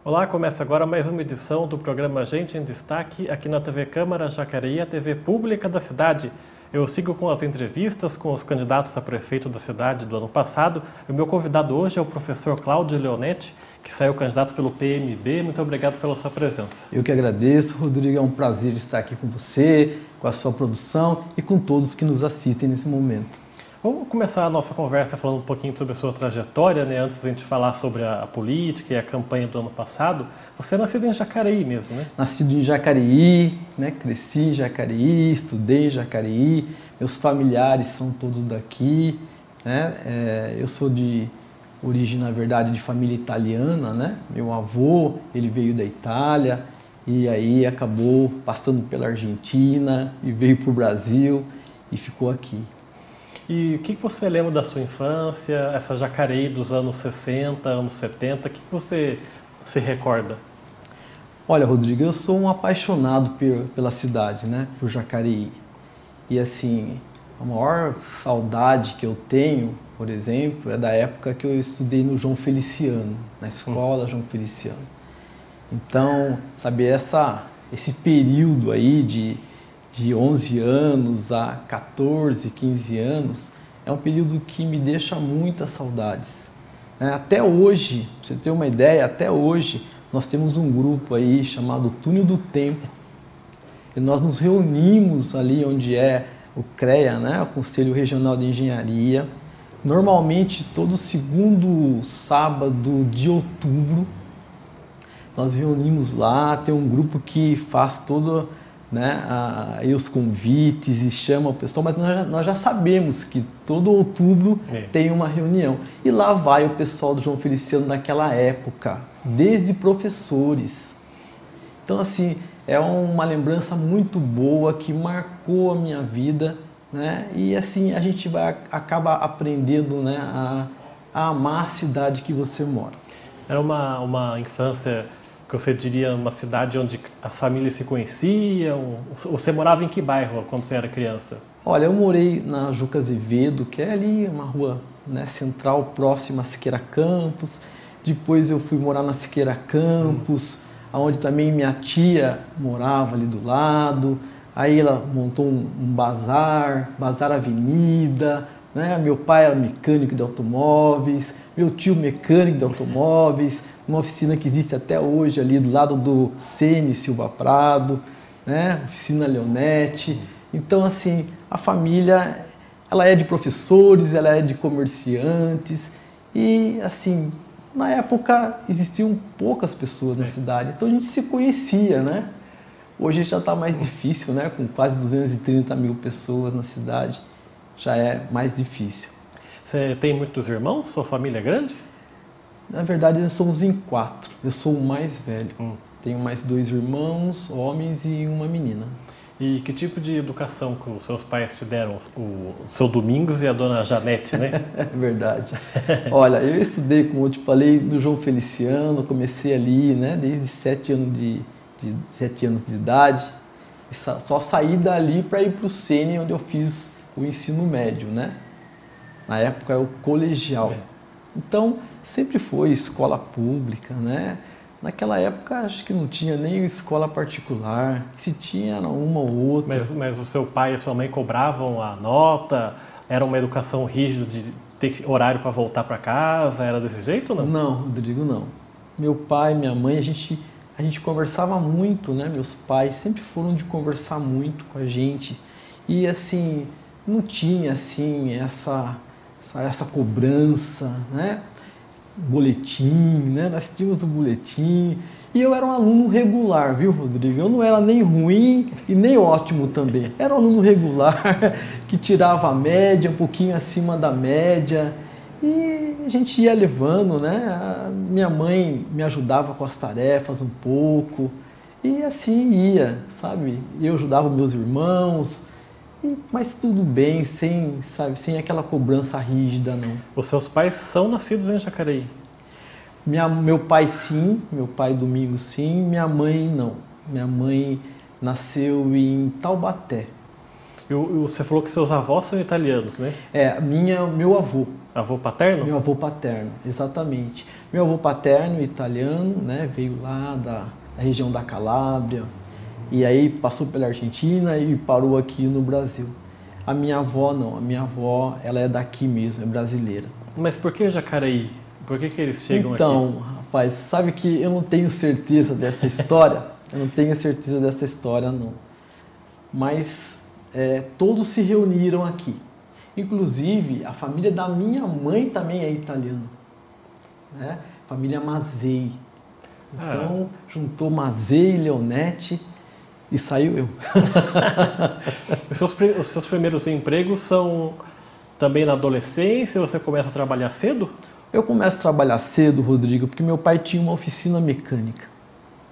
Olá, começa agora mais uma edição do programa Gente em Destaque, aqui na TV Câmara Jacareí, a TV pública da cidade. Eu sigo com as entrevistas com os candidatos a prefeito da cidade do ano passado. O meu convidado hoje é o professor Cláudio Leonetti, que saiu candidato pelo PMB. Muito obrigado pela sua presença. Eu que agradeço, Rodrigo. É um prazer estar aqui com você, com a sua produção e com todos que nos assistem nesse momento. Vamos começar a nossa conversa falando um pouquinho sobre a sua trajetória, né? Antes de a gente falar sobre a política e a campanha do ano passado. Você é nascido em Jacareí mesmo, né? Nascido em Jacareí, né? Cresci em Jacareí, estudei em Jacareí, meus familiares são todos daqui, né? Eu sou de origem, na verdade, de família italiana, né? Meu avô, ele veio da Itália e aí acabou passando pela Argentina e veio para o Brasil e ficou aqui. E o que você lembra da sua infância, essa Jacareí dos anos 60, anos 70, o que você se recorda? Olha, Rodrigo, eu sou um apaixonado pela cidade, né? Por Jacareí. E assim, a maior saudade que eu tenho, por exemplo, é da época que eu estudei no João Feliciano, na escola João Feliciano. Então, sabe, esse período aí de 11 anos a 14, 15 anos, é um período que me deixa muitas saudades. Até hoje, pra você ter uma ideia, até hoje nós temos um grupo aí chamado Túnel do Tempo, e nós nos reunimos ali onde é o CREA, né, o Conselho Regional de Engenharia, normalmente todo segundo sábado de outubro, nós reunimos lá, tem um grupo que faz todo, né, os convites e chama o pessoal, mas nós já sabemos que todo outubro tem uma reunião. E lá vai o pessoal do João Feliciano naquela época, desde professores. Então, assim, é uma lembrança muito boa que marcou a minha vida, né? E assim, a gente acaba aprendendo, né, a amar a cidade que você mora. Era uma infância que você diria uma cidade onde as famílias se conheciam? Você morava em que bairro quando você era criança? Olha, eu morei na Juca Azevedo, que é ali uma rua, né, central, próxima a Siqueira Campos. Depois eu fui morar na Siqueira Campos, onde também minha tia morava ali do lado. Aí ela montou um bazar Avenida, né? Meu pai era mecânico de automóveis, meu tio mecânico de automóveis, uma oficina que existe até hoje ali do lado do Ceni Silva Prado, né? Oficina Leonetti. Então, assim, a família, ela é de professores, ela é de comerciantes e, assim, na época existiam poucas pessoas na cidade, então a gente se conhecia, né? Hoje já está mais difícil, né? Com quase 230 mil pessoas na cidade, já é mais difícil. Você tem muitos irmãos? Sua família é grande? Na verdade, nós somos em 4. Eu sou o mais velho. Tenho mais 2 irmãos, homens e uma menina. E que tipo de educação que os seus pais te deram? O seu Domingos e a dona Janete, né? É verdade. Olha, eu estudei, como eu te falei, no João Feliciano, comecei ali, né, desde 7 anos de idade. E só saí dali para ir para o Ceni, onde eu fiz o ensino médio, né? Na época, é o colegial. Então, sempre foi escola pública, né? Naquela época, acho que não tinha nem escola particular, se tinha era uma ou outra. Mas o seu pai e a sua mãe cobravam a nota? Era uma educação rígida de ter horário para voltar para casa? Era desse jeito ou não? Não, Rodrigo, não. Meu pai, minha mãe, a gente conversava muito, né? Meus pais sempre foram de conversar muito com a gente. E, assim, não tinha, assim, essa cobrança, né? Boletim, né? Nós tínhamos o boletim e eu era um aluno regular, viu, Rodrigo? Eu não era nem ruim e nem ótimo também. Era um aluno regular que tirava a média, um pouquinho acima da média e a gente ia levando, né? A minha mãe me ajudava com as tarefas um pouco e assim ia, sabe? Eu ajudava meus irmãos. Mas tudo bem, sem aquela cobrança rígida, não. Os seus pais são nascidos em Jacareí? Meu pai sim, meu pai Domingos sim, minha mãe não. Minha mãe nasceu em Taubaté. Você falou que seus avós são italianos, né? Meu avô. Avô paterno? Meu avô paterno, exatamente. Meu avô paterno, italiano, né, veio lá da região da Calábria, e aí passou pela Argentina e parou aqui no Brasil. A minha avó não, a minha avó, ela é daqui mesmo, é brasileira. Mas por que Jacareí? Por que eles chegam aqui? Então, rapaz, sabe que eu não tenho certeza dessa história? Eu não tenho certeza dessa história, não. Mas todos se reuniram aqui. Inclusive, a família da minha mãe também é italiana, né? Família Mazzei. Então, juntou Mazzei, Leonetti e saiu eu. Os seus primeiros empregos são também na adolescência? Você começa a trabalhar cedo? Eu começo a trabalhar cedo, Rodrigo, porque meu pai tinha uma oficina mecânica,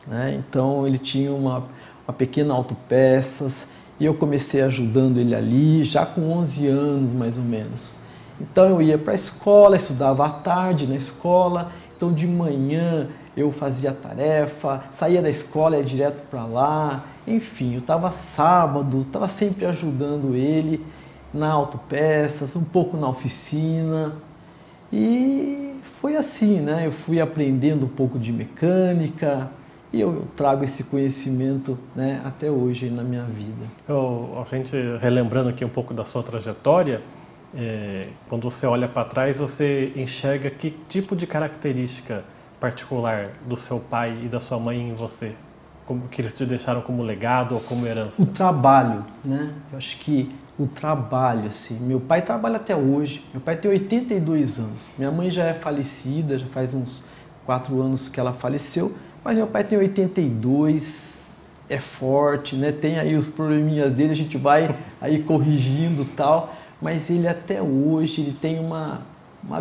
né? Então, ele tinha uma pequena autopeças, e eu comecei ajudando ele ali, já com 11 anos mais ou menos. Então eu ia para a escola, estudava à tarde na escola, então de manhã eu fazia a tarefa, saía da escola e ia direto para lá. Enfim, eu estava sábado, estava sempre ajudando ele na autopeças, um pouco na oficina. E foi assim, né? Eu fui aprendendo um pouco de mecânica, e eu trago esse conhecimento, né, até hoje na minha vida. A gente relembrando aqui um pouco da sua trajetória, quando você olha para trás, você enxerga que tipo de característica particular do seu pai e da sua mãe em você? Como que eles te deixaram como legado ou como herança? O trabalho, né? Eu acho que o trabalho, assim. Meu pai trabalha até hoje. Meu pai tem 82 anos. Minha mãe já é falecida, já faz uns 4 anos que ela faleceu. Mas meu pai tem 82, é forte, né? Tem aí os probleminhas dele, a gente vai aí corrigindo e tal. Mas ele até hoje, ele tem uma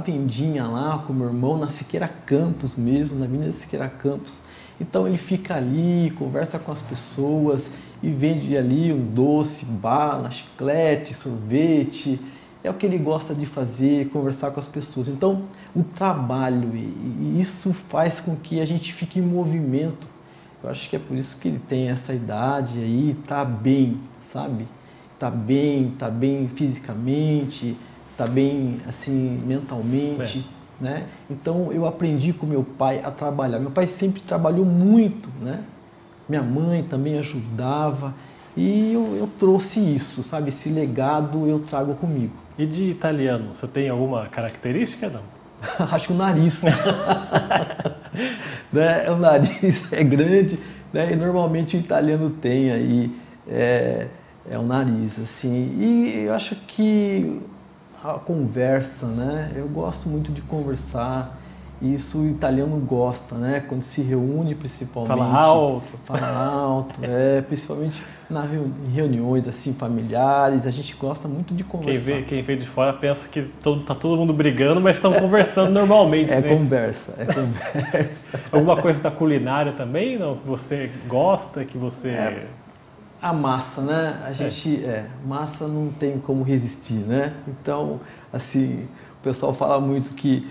vendinha lá com o meu irmão na Siqueira Campos mesmo, na Avenida Siqueira Campos. Então ele fica ali, conversa com as pessoas e vende ali um doce, bala, chiclete, sorvete. É o que ele gosta de fazer, conversar com as pessoas. Então, o trabalho, e isso faz com que a gente fique em movimento. Eu acho que é por isso que ele tem essa idade aí, tá bem, sabe? Tá bem fisicamente, tá bem, assim, mentalmente, né? Então, eu aprendi com meu pai a trabalhar. Meu pai sempre trabalhou muito, né? Minha mãe também ajudava. E eu trouxe isso, sabe? Esse legado eu trago comigo. E de italiano, você tem alguma característica, não? Acho que o nariz. Né? O nariz é grande, né? E normalmente o italiano tem aí o nariz, assim. E eu acho que a conversa, né? Eu gosto muito de conversar. Isso o italiano gosta, né? Quando se reúne, principalmente. Fala alto, principalmente em reuniões assim, familiares, a gente gosta muito de conversar. Quem vê de fora pensa que tá todo mundo brigando, mas estão conversando normalmente. É né? conversa. Alguma coisa da culinária também, não? Que você gosta, que você... A massa, né? A gente, massa não tem como resistir, né? Então, assim, o pessoal fala muito que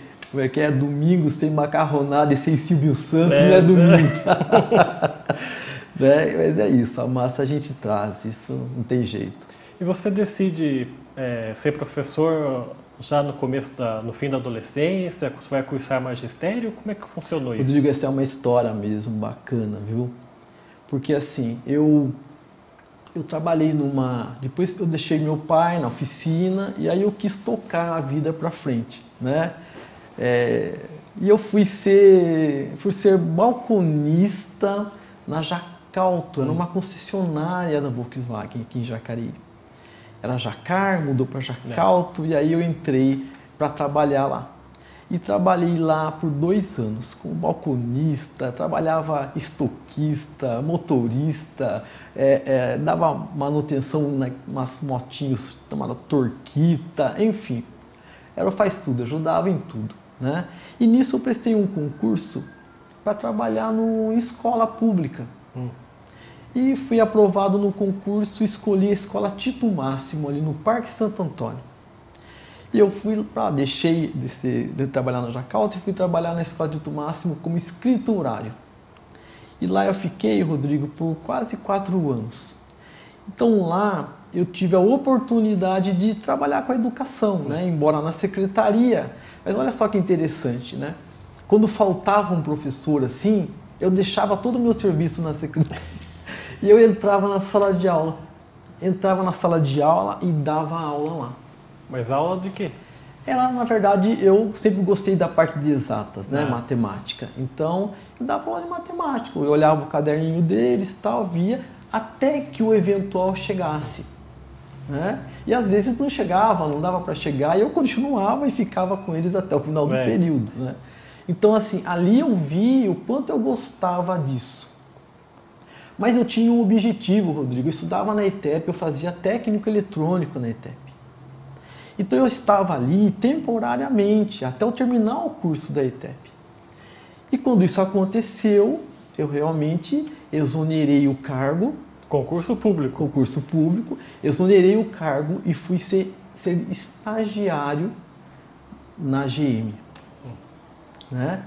é domingo sem macarronada e sem Silvio Santos, não é domingo. Né? Mas é isso, a massa a gente traz, isso não tem jeito. E você decide ser professor já no fim da adolescência? Você vai cursar magistério? Como é que funcionou isso? Rodrigo, essa é uma história mesmo bacana, viu? Porque assim, eu trabalhei depois eu deixei meu pai na oficina e aí eu quis tocar a vida para frente, né? E eu fui ser balconista na Jacauto, era uma concessionária da Volkswagen aqui em Jacareí. Era Jacar, mudou para Jacauto e aí eu entrei para trabalhar lá. E trabalhei lá por 2 anos como balconista, trabalhava estoquista, motorista, dava manutenção nas motinhos chamada Torquita, enfim. Era o faz tudo, ajudava em tudo, né? E nisso eu prestei um concurso para trabalhar em escola pública. E fui aprovado no concurso, escolhi a escola Tito Máximo ali no Parque Santo Antônio. E eu deixei de trabalhar na Jacauto e fui trabalhar na escola Tito Máximo como escriturário. E lá eu fiquei, Rodrigo, por quase 4 anos. Então lá eu tive a oportunidade de trabalhar com a educação, né? Embora na secretaria. Mas olha só que interessante, né? Quando faltava um professor assim, eu deixava todo o meu serviço na secretaria e eu entrava na sala de aula. Entrava na sala de aula e dava aula lá. Mas aula de quê? Na verdade, eu sempre gostei da parte de exatas, né? Matemática. Então, eu dava aula de matemática. Eu olhava o caderninho deles, tal, via, até que o eventual chegasse. Né? E às vezes não chegava, não dava para chegar, e eu continuava e ficava com eles até o final do período. Né? Então, assim, ali eu vi o quanto eu gostava disso. Mas eu tinha um objetivo, Rodrigo. Eu estudava na ETEP, eu fazia técnico eletrônico na ETEP. Então eu estava ali temporariamente, até eu terminar o curso da ETEP. E quando isso aconteceu, eu realmente exonerei o cargo. Concurso público. Concurso público. Exonerei o cargo e fui ser estagiário na GM. Né?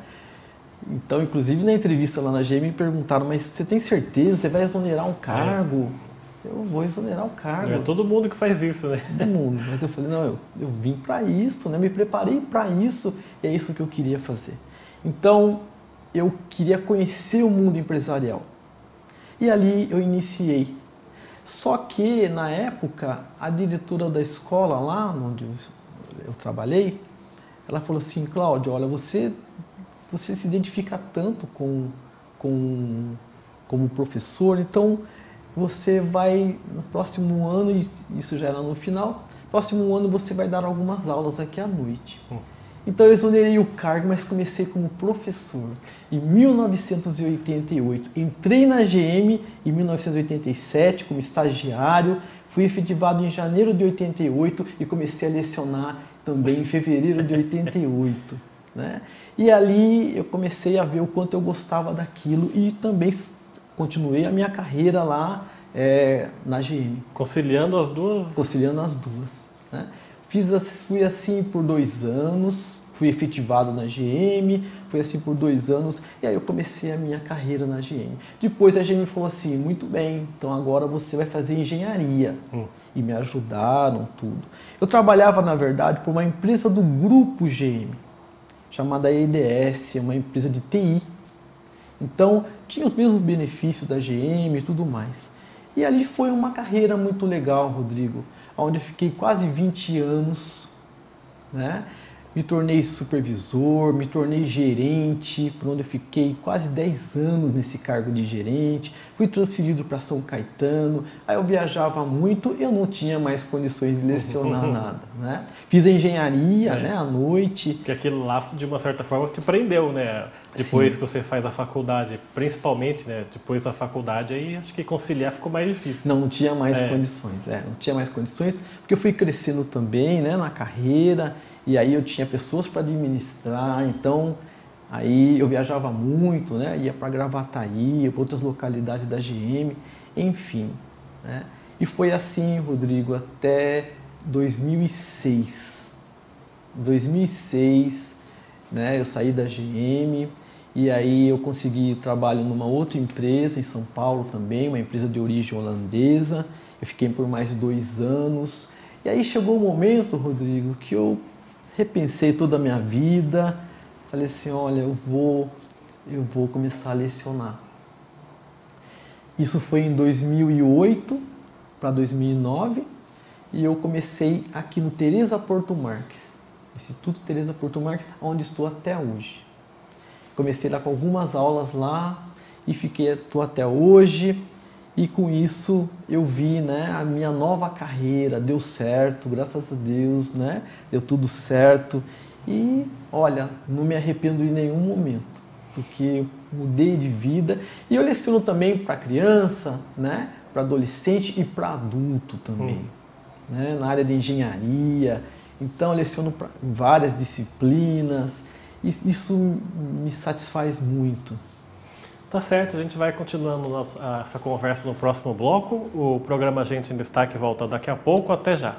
Então, inclusive na entrevista lá na GM me perguntaram, mas você tem certeza? Você vai exonerar um cargo? Eu vou exonerar o cargo. Não é todo mundo que faz isso, né? Todo mundo. Mas eu falei, não, eu vim para isso, né? Me preparei para isso, e é isso que eu queria fazer. Então, eu queria conhecer o mundo empresarial. E ali eu iniciei. Só que, na época, a diretora da escola lá, onde eu trabalhei, ela falou assim, Cláudio, olha, você se identifica tanto como professor, então você vai, no próximo ano, isso já era no final, no próximo ano você vai dar algumas aulas aqui à noite. Então eu exonerei o cargo, mas comecei como professor em 1988. Entrei na GM em 1987 como estagiário, fui efetivado em janeiro de 88 e comecei a lecionar também em fevereiro de 88. Né? E ali eu comecei a ver o quanto eu gostava daquilo e também continuei a minha carreira lá na GM. Conciliando as duas? Conciliando as duas. Né? Fui assim por 2 anos, fui efetivado na GM, fui assim por 2 anos, e aí eu comecei a minha carreira na GM. Depois a GM falou assim, muito bem, então agora você vai fazer engenharia. E me ajudaram, tudo. Eu trabalhava, na verdade, por uma empresa do grupo GM, chamada EDS, uma empresa de TI. Então, tinha os mesmos benefícios da GM e tudo mais. E ali foi uma carreira muito legal, Rodrigo, onde eu fiquei quase 20 anos, né? Me tornei supervisor, me tornei gerente, por onde eu fiquei quase 10 anos nesse cargo de gerente. Fui transferido para São Caetano, aí eu viajava muito, eu não tinha mais condições de lecionar nada. Né? Fiz a engenharia né, à noite. Porque aquilo lá, de uma certa forma, te prendeu, né? Depois que você faz a faculdade, principalmente, né? Depois da faculdade, aí acho que conciliar ficou mais difícil. Não tinha mais condições, não tinha mais condições, porque eu fui crescendo também né, na carreira, e aí eu tinha pessoas para administrar, então aí eu viajava muito, né? Ia para Gravataí, para outras localidades da GM, enfim. Né? E foi assim, Rodrigo, até 2006. 2006, né? Eu saí da GM e aí eu consegui trabalho numa outra empresa em São Paulo também, uma empresa de origem holandesa. Eu fiquei por mais 2 anos. E aí chegou um momento, Rodrigo, que eu repensei toda a minha vida, falei assim, olha, eu vou começar a lecionar. Isso foi em 2008 para 2009 e eu comecei aqui no Teresa Porto Marques, Instituto Teresa Porto Marques, onde estou até hoje. Comecei lá com algumas aulas lá e estou até hoje. E com isso eu vi né, a minha nova carreira, deu certo, graças a Deus, né? Deu tudo certo. E olha, não me arrependo em nenhum momento, porque mudei de vida. E eu leciono também para criança, né, para adolescente e para adulto também, né, na área de engenharia. Então eu leciono para várias disciplinas e isso me satisfaz muito. Tá certo, a gente vai continuando essa conversa no próximo bloco. O programa Gente em Destaque volta daqui a pouco. Até já.